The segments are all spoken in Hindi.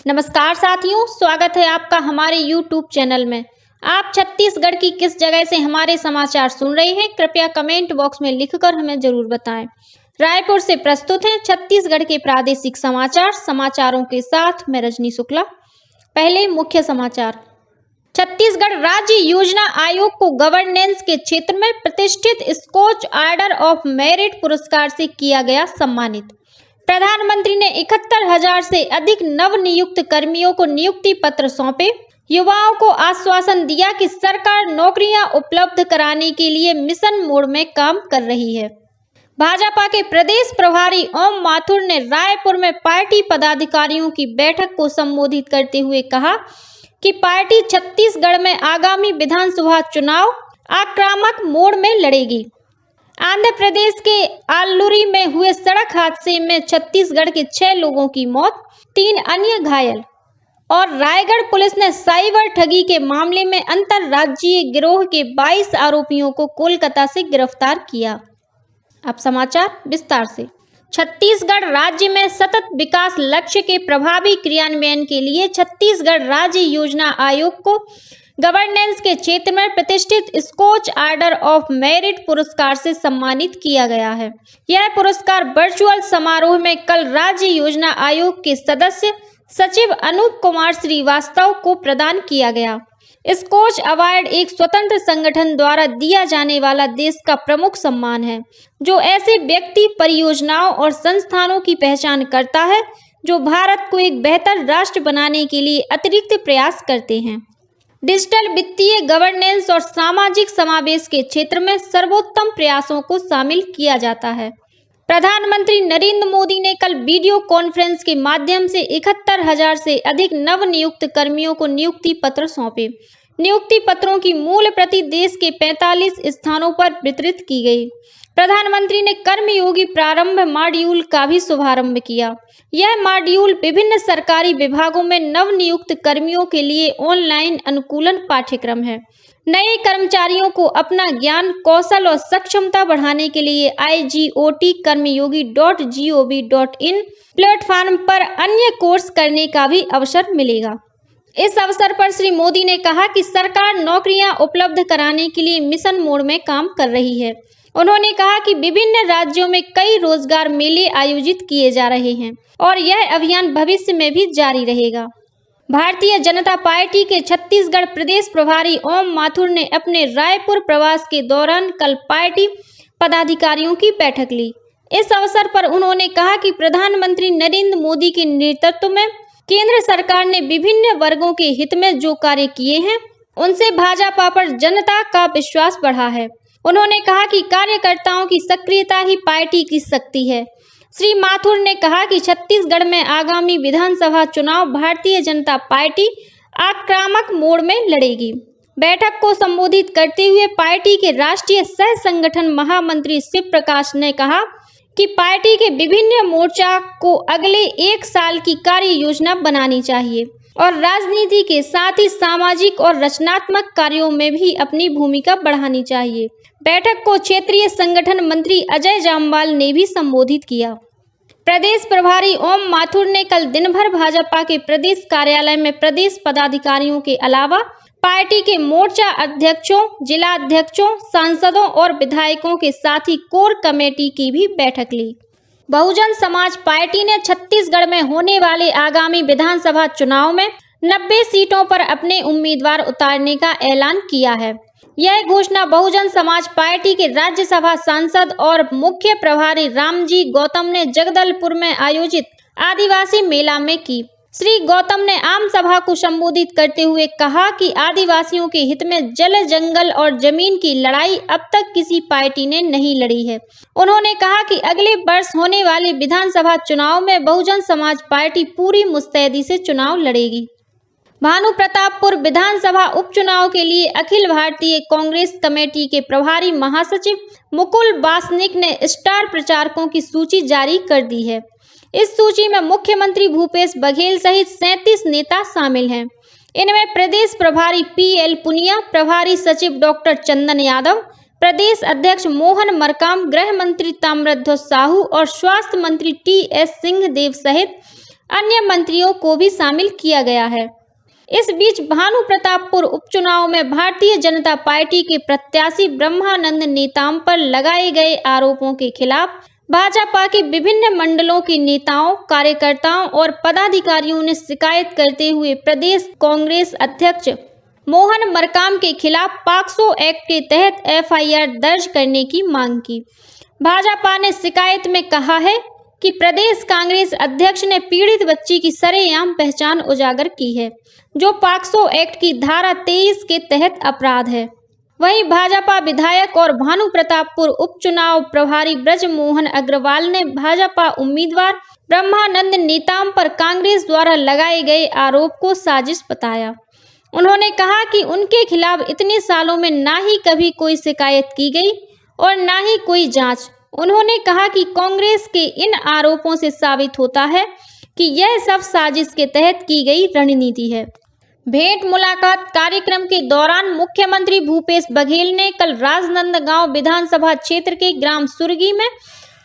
नमस्कार साथियों, स्वागत है आपका हमारे YouTube चैनल में। आप छत्तीसगढ़ की किस जगह से हमारे समाचार सुन रहे हैं, कृपया कमेंट बॉक्स में लिखकर हमें जरूर बताएं। रायपुर से प्रस्तुत हैं छत्तीसगढ़ के प्रादेशिक समाचार। समाचारों के साथ मैं रजनी शुक्ला। पहले मुख्य समाचार। छत्तीसगढ़ राज्य योजना आयोग को गवर्नेंस के क्षेत्र में प्रतिष्ठित स्कॉच ऑर्डर ऑफ मेरिट पुरस्कार से किया गया सम्मानित। प्रधानमंत्री ने 71,000 से अधिक नवनियुक्त कर्मियों को नियुक्ति पत्र सौंपे। युवाओं को आश्वासन दिया कि सरकार नौकरियां उपलब्ध कराने के लिए मिशन मोड में काम कर रही है। भाजपा के प्रदेश प्रभारी ओम माथुर ने रायपुर में पार्टी पदाधिकारियों की बैठक को संबोधित करते हुए कहा कि पार्टी छत्तीसगढ़ में आगामी विधानसभा चुनाव आक्रामक मोड में लड़ेगी। आंध्र प्रदेश के आलूरी में हुए सड़क हादसे में छत्तीसगढ़ के 6 लोगों की मौत, 3 अन्य घायल। और रायगढ़ पुलिस ने साइबर ठगी के मामले में अंतर्राज्यीय गिरोह के 22 आरोपियों को कोलकाता से गिरफ्तार किया। अब समाचार विस्तार से। छत्तीसगढ़ राज्य में सतत विकास लक्ष्य के प्रभावी क्रियान्वयन के लिए छत्तीसगढ़ राज्य योजना आयोग को गवर्नेंस के क्षेत्र में प्रतिष्ठित स्कॉच ऑर्डर ऑफ मेरिट पुरस्कार से सम्मानित किया गया है। यह पुरस्कार वर्चुअल समारोह में कल राज्य योजना आयोग के सदस्य सचिव अनूप कुमार श्रीवास्तव को प्रदान किया गया। स्कॉच अवार्ड एक स्वतंत्र संगठन द्वारा दिया जाने वाला देश का प्रमुख सम्मान है, जो ऐसे व्यक्ति, परियोजनाओं और संस्थानों की पहचान करता है जो भारत को एक बेहतर राष्ट्र बनाने के लिए अतिरिक्त प्रयास करते हैं। डिजिटल वित्तीय गवर्नेंस और सामाजिक समावेश के क्षेत्र में सर्वोत्तम प्रयासों को शामिल किया जाता है। प्रधानमंत्री नरेंद्र मोदी ने कल वीडियो कॉन्फ्रेंस के माध्यम से 71,000 से अधिक नवनियुक्त कर्मियों को नियुक्ति पत्र सौंपे। नियुक्ति पत्रों की मूल प्रति देश के 45 स्थानों पर वितरित की गई। प्रधानमंत्री ने कर्मयोगी प्रारंभ मॉड्यूल का भी शुभारंभ किया। यह मॉड्यूल विभिन्न सरकारी विभागों में नवनियुक्त कर्मियों के लिए ऑनलाइन अनुकूलन पाठ्यक्रम है। नए कर्मचारियों को अपना ज्ञान, कौशल और सक्षमता बढ़ाने के लिए IGOT-कर्मयोगी.gov.in प्लेटफॉर्म पर अन्य कोर्स करने का भी अवसर मिलेगा। इस अवसर पर श्री मोदी ने कहा कि सरकार नौकरियां उपलब्ध कराने के लिए मिशन मोड में काम कर रही है। उन्होंने कहा कि विभिन्न राज्यों में कई रोजगार मेले आयोजित किए जा रहे हैं और यह अभियान भविष्य में भी जारी रहेगा। भारतीय जनता पार्टी के छत्तीसगढ़ प्रदेश प्रभारी ओम माथुर ने अपने रायपुर प्रवास के दौरान कल पार्टी पदाधिकारियों की बैठक ली। इस अवसर पर उन्होंने कहा कि प्रधानमंत्री नरेंद्र मोदी के नेतृत्व में केंद्र सरकार ने विभिन्न वर्गों के हित में जो कार्य किए हैं, उनसे भाजपा पर जनता का विश्वास बढ़ा है। उन्होंने कहा कि कार्यकर्ताओं की सक्रियता ही पार्टी की शक्ति है। श्री माथुर ने कहा कि छत्तीसगढ़ में आगामी विधानसभा चुनाव भारतीय जनता पार्टी आक्रामक मोड में लड़ेगी। बैठक को संबोधित करते हुए पार्टी के राष्ट्रीय सह संगठन महामंत्री शिव प्रकाश ने कहा कि पार्टी के विभिन्न मोर्चा को अगले 1 साल की कार्य योजना बनानी चाहिए और राजनीति के साथ ही सामाजिक और रचनात्मक कार्यों में भी अपनी भूमिका बढ़ानी चाहिए। बैठक को क्षेत्रीय संगठन मंत्री अजय जामवाल ने भी संबोधित किया। प्रदेश प्रभारी ओम माथुर ने कल दिन भर भाजपा के प्रदेश कार्यालय में प्रदेश पदाधिकारियों के अलावा पार्टी के मोर्चा अध्यक्षों, जिला अध्यक्षों, सांसदों और विधायकों के साथ ही कोर कमेटी की भी बैठक ली। बहुजन समाज पार्टी ने छत्तीसगढ़ में होने वाले आगामी विधानसभा चुनाव में 90 सीटों पर अपने उम्मीदवार उतारने का ऐलान किया है। यह घोषणा बहुजन समाज पार्टी के राज्यसभा सांसद और मुख्य प्रभारी रामजी गौतम ने जगदलपुर में आयोजित आदिवासी मेला में की। श्री गौतम ने आम सभा को संबोधित करते हुए कहा कि आदिवासियों के हित में जल, जंगल और जमीन की लड़ाई अब तक किसी पार्टी ने नहीं लड़ी है। उन्होंने कहा कि अगले वर्ष होने वाले विधानसभा चुनाव में बहुजन समाज पार्टी पूरी मुस्तैदी से चुनाव लड़ेगी। भानुप्रतापपुर विधानसभा उपचुनाव के लिए अखिल भारतीय कांग्रेस कमेटी के प्रभारी महासचिव मुकुल वासनिक ने स्टार प्रचारकों की सूची जारी कर दी है। इस सूची में मुख्यमंत्री भूपेश बघेल सहित 37 नेता शामिल हैं। इनमें प्रदेश प्रभारी PL पुनिया, प्रभारी सचिव डॉक्टर चंदन यादव, प्रदेश अध्यक्ष मोहन मरकाम, गृह मंत्री ताम्रध्वज साहू और स्वास्थ्य मंत्री TS सिंहदेव सहित अन्य मंत्रियों को भी शामिल किया गया है। इस बीच भानु प्रतापपुर उपचुनाव में भारतीय जनता पार्टी के प्रत्याशी ब्रह्मानंद नेताम पर लगाए गए आरोपों के खिलाफ भाजपा के विभिन्न मंडलों के नेताओं, कार्यकर्ताओं और पदाधिकारियों ने शिकायत करते हुए प्रदेश कांग्रेस अध्यक्ष मोहन मरकाम के खिलाफ पॉक्सो एक्ट के तहत एफआईआर दर्ज करने की मांग की। भाजपा ने शिकायत में कहा है कि प्रदेश कांग्रेस अध्यक्ष ने पीड़ित बच्ची की सरेआम पहचान उजागर की है, जो पॉक्सो एक्ट की धारा 23 के तहत अपराध है। वहीं भाजपा विधायक और भानु प्रतापपुर उपचुनाव प्रभारी ब्रजमोहन अग्रवाल ने भाजपा उम्मीदवार ब्रह्मानंद नेताम पर कांग्रेस द्वारा लगाए गए आरोप को साजिश बताया। उन्होंने कहा कि उनके खिलाफ इतने सालों में ना ही कभी कोई शिकायत की गई और ना ही कोई जांच। उन्होंने कहा कि कांग्रेस के इन आरोपों से साबित होता है कि यह सब साजिश के तहत की गई रणनीति है। भेंट मुलाकात कार्यक्रम के दौरान मुख्यमंत्री भूपेश बघेल ने कल राजनांदगांव विधानसभा क्षेत्र के ग्राम सुरगी में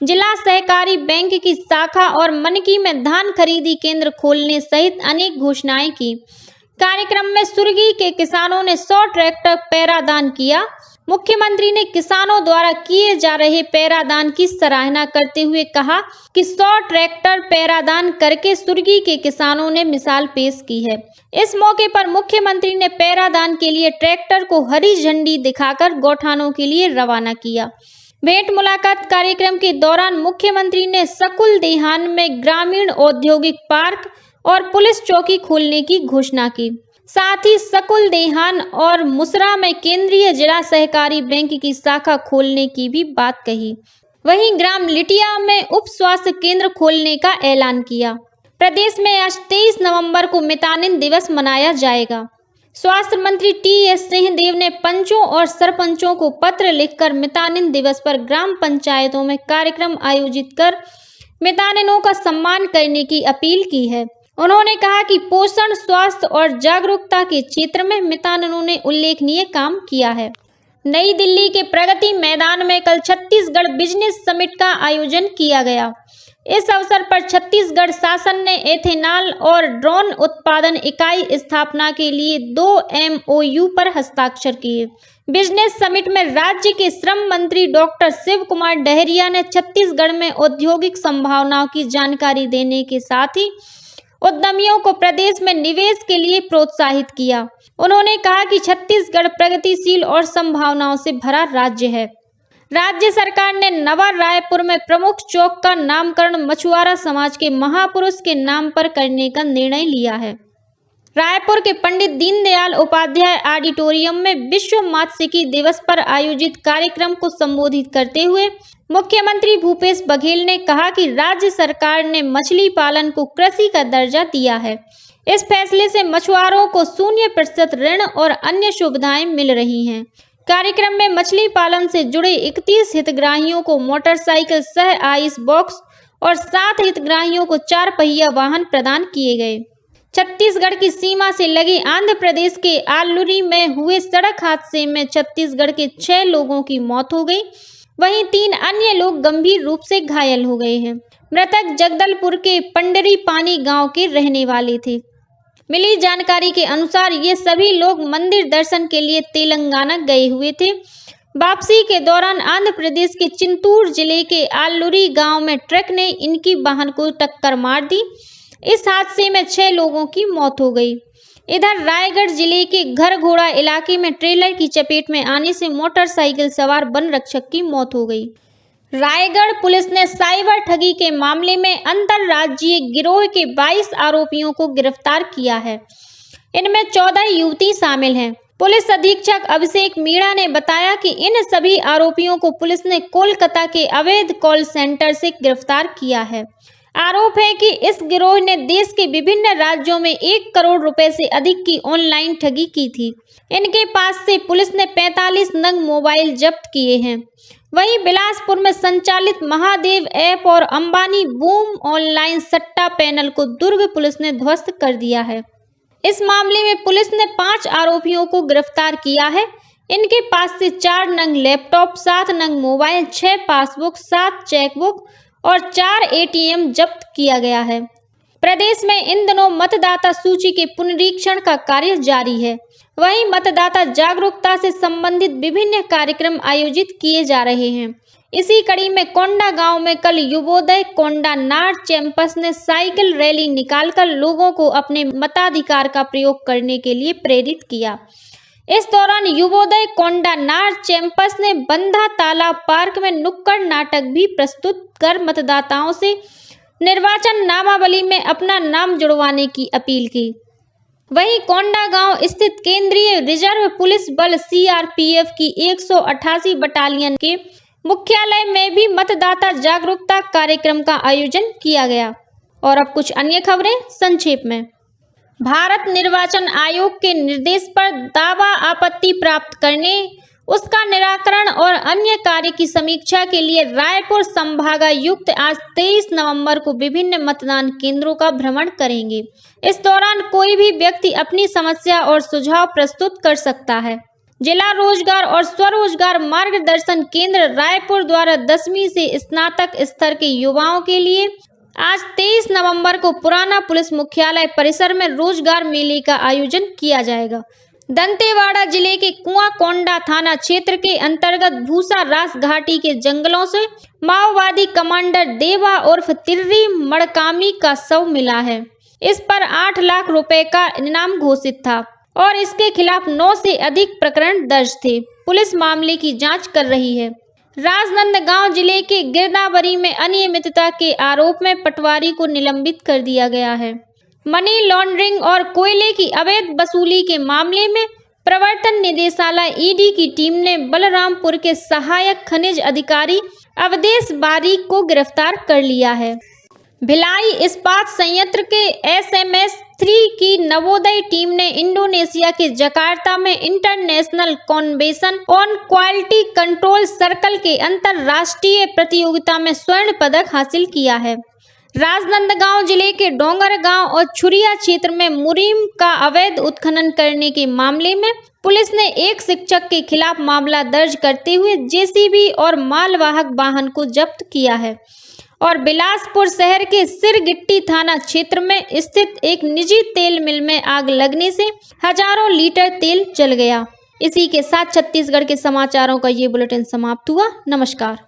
जिला सहकारी बैंक की शाखा और मनकी में धान खरीदी केंद्र खोलने सहित अनेक घोषणाएं की। कार्यक्रम में सुरगी के किसानों ने 100 ट्रैक्टर पैरादान किया। मुख्यमंत्री ने किसानों द्वारा किए जा रहे पैरादान की सराहना करते हुए कहा कि 100 ट्रैक्टर पैरादान करके सुरगी के किसानों ने मिसाल पेश की है। इस मौके पर मुख्यमंत्री ने पैरादान के लिए ट्रैक्टर को हरी झंडी दिखाकर गौठानों के लिए रवाना किया। भेंट मुलाकात कार्यक्रम के दौरान मुख्यमंत्री ने सकुल देहान में ग्रामीण औद्योगिक पार्क और पुलिस चौकी खोलने की घोषणा की। साथ ही सकुल देहान और मुसरा में केंद्रीय जिला सहकारी बैंक की शाखा खोलने की भी बात कही। वहीं ग्राम लिटिया में उप स्वास्थ्य केंद्र खोलने का ऐलान किया। प्रदेश में आज 23 नवंबर को मितानिन दिवस मनाया जाएगा। स्वास्थ्य मंत्री टी.एस. सिंहदेव ने पंचों और सरपंचों को पत्र लिखकर मितानिन दिवस पर ग्राम पंचायतों में कार्यक्रम आयोजित कर मितानिनों का सम्मान करने की अपील की है। उन्होंने कहा कि पोषण, स्वास्थ्य और जागरूकता के क्षेत्र में मितानिनों ने उल्लेखनीय काम किया है। नई दिल्ली के प्रगति मैदान में कल छत्तीसगढ़ बिजनेस समिट का आयोजन किया गया। इस अवसर पर छत्तीसगढ़ शासन ने एथेनॉल और ड्रोन उत्पादन इकाई स्थापना के लिए 2 MOU पर हस्ताक्षर किए। बिजनेस समिट में राज्य के श्रम मंत्री डॉक्टर शिव कुमार डहरिया ने छत्तीसगढ़ में औद्योगिक संभावनाओं की जानकारी देने के साथ ही उद्यमियों को प्रदेश में निवेश के लिए प्रोत्साहित किया। उन्होंने कहा कि छत्तीसगढ़ प्रगतिशील और संभावनाओं से भरा राज्य है। राज्य सरकार ने नवा रायपुर में प्रमुख चौक का नामकरण मछुआरा समाज के महापुरुष के नाम पर करने का निर्णय लिया है। रायपुर के पंडित दीनदयाल उपाध्याय ऑडिटोरियम में विश्व मात्स्यिकी दिवस पर आयोजित कार्यक्रम को संबोधित करते हुए मुख्यमंत्री भूपेश बघेल ने कहा कि राज्य सरकार ने मछली पालन को कृषि का दर्जा दिया है। इस फैसले से मछुआरों को 0% ऋण और अन्य सुविधाएं मिल रही हैं। कार्यक्रम में मछली पालन से जुड़े 31 हितग्राहियों को मोटरसाइकिल सह आइस बॉक्स और 7 हितग्राहियों को 4 पहिया वाहन प्रदान किए गए। छत्तीसगढ़ की सीमा से लगे आंध्र प्रदेश के आलूरी में हुए सड़क हादसे में छत्तीसगढ़ के 6 लोगों की मौत हो गई, वहीं 3 अन्य लोग गंभीर रूप से घायल हो गए हैं। मृतक जगदलपुर के पंडरी पानी गांव के रहने वाले थे। मिली जानकारी के अनुसार ये सभी लोग मंदिर दर्शन के लिए तेलंगाना गए हुए थे। वापसी के दौरान आंध्र प्रदेश के चिंतूर जिले के आलूरी गांव में ट्रक ने इनकी वाहन को टक्कर मार दी। इस हादसे में 6 लोगों की मौत हो गई। इधर रायगढ़ जिले के घरघोड़ा इलाके में ट्रेलर की चपेट में आने से मोटरसाइकिल सवार वन रक्षक की मौत हो गई। रायगढ़ पुलिस ने साइबर ठगी के मामले में अंतर्राज्यीय गिरोह के 22 आरोपियों को गिरफ्तार किया है। इनमें 14 युवती शामिल हैं। पुलिस अधीक्षक अभिषेक मीणा ने बताया कि इन सभी आरोपियों को पुलिस ने कोलकाता के अवैध कॉल सेंटर से गिरफ्तार किया है। आरोप है कि इस गिरोह ने देश के विभिन्न राज्यों में 1 करोड़ रुपए से अधिक की ऑनलाइन ठगी की थी। इनके पास से पुलिस ने 45 नग मोबाइल जब्त किए हैं। वहीं बिलासपुर में संचालित महादेव ऐप और अंबानी बूम ऑनलाइन सट्टा पैनल को दुर्ग पुलिस ने ध्वस्त कर दिया है। इस मामले में पुलिस ने 5 आरोपियों को गिरफ्तार किया है। इनके पास से 4 नग लैपटॉप, 7 नग मोबाइल, 6 पासबुक, 7 चेकबुक और 4 ATM जब्त किया गया है। प्रदेश में इन दिनों मतदाता सूची के पुनरीक्षण का कार्य जारी है। वहीं मतदाता जागरूकता से संबंधित विभिन्न कार्यक्रम आयोजित किए जा रहे हैं। इसी कड़ी में कोंडा गांव में कल युवोदय कोंडा नार कैंपस ने साइकिल रैली निकालकर लोगों को अपने मताधिकार का प्रयोग करने के लिए प्रेरित किया। इस दौरान युवोदय कोंडा नार कैंपस ने बंधा तालाब पार्क में नुक्कड़ नाटक भी प्रस्तुत कर मतदाताओं से निर्वाचन नामावली में अपना नाम जुड़वाने की अपील की। वहीं कोंडा गांव स्थित केंद्रीय रिजर्व पुलिस बल सीआरपीएफ की 188 बटालियन के मुख्यालय में भी मतदाता जागरूकता कार्यक्रम का आयोजन किया गया। और अब कुछ अन्य खबरें संक्षेप में। भारत निर्वाचन आयोग के निर्देश पर दावा आपत्ति प्राप्त करने, उसका निराकरण और अन्य कार्य की समीक्षा के लिए रायपुर संभागायुक्त आज 23 नवंबर को विभिन्न मतदान केंद्रों का भ्रमण करेंगे। इस दौरान कोई भी व्यक्ति अपनी समस्या और सुझाव प्रस्तुत कर सकता है। जिला रोजगार और स्वरोजगार मार्गदर्शन केंद्र रायपुर द्वारा 10वीं से स्नातक स्तर के युवाओं के लिए आज 23 नवंबर को पुराना पुलिस मुख्यालय परिसर में रोजगार मेले का आयोजन किया जाएगा। दंतेवाड़ा जिले के कुआकोंडा थाना क्षेत्र के अंतर्गत भूसा रास घाटी के जंगलों से माओवादी कमांडर देवा उर्फ तिर्री मड़कामी का शव मिला है। इस पर 8 लाख रुपए का इनाम घोषित था और इसके खिलाफ 9 से अधिक प्रकरण दर्ज थे। पुलिस मामले की जांच कर रही है। राजनांदगांव जिले के गिरदावरी में अनियमितता के आरोप में पटवारी को निलंबित कर दिया गया है। मनी लॉन्ड्रिंग और कोयले की अवैध वसूली के मामले में प्रवर्तन निदेशालय ईडी की टीम ने बलरामपुर के सहायक खनिज अधिकारी अवधेश बारीक को गिरफ्तार कर लिया है। भिलाई इस्पात संयंत्र के SMS-3 की नवोदय टीम ने इंडोनेशिया के जकार्ता में international convention on quality control circle के अंतरराष्ट्रीय प्रतियोगिता में स्वर्ण पदक हासिल किया है। राजनांदगांव जिले के डोंगरगांव और छुरिया क्षेत्र में मुरीम का अवैध उत्खनन करने के मामले में पुलिस ने एक शिक्षक के खिलाफ मामला दर्ज करते हुए जेसीबी और मालवाहक वाहन को जब्त किया है। और बिलासपुर शहर के सिरगिट्टी थाना क्षेत्र में स्थित एक निजी तेल मिल में आग लगने से हजारों लीटर तेल जल गया। इसी के साथ छत्तीसगढ़ के समाचारों का ये बुलेटिन समाप्त हुआ। नमस्कार।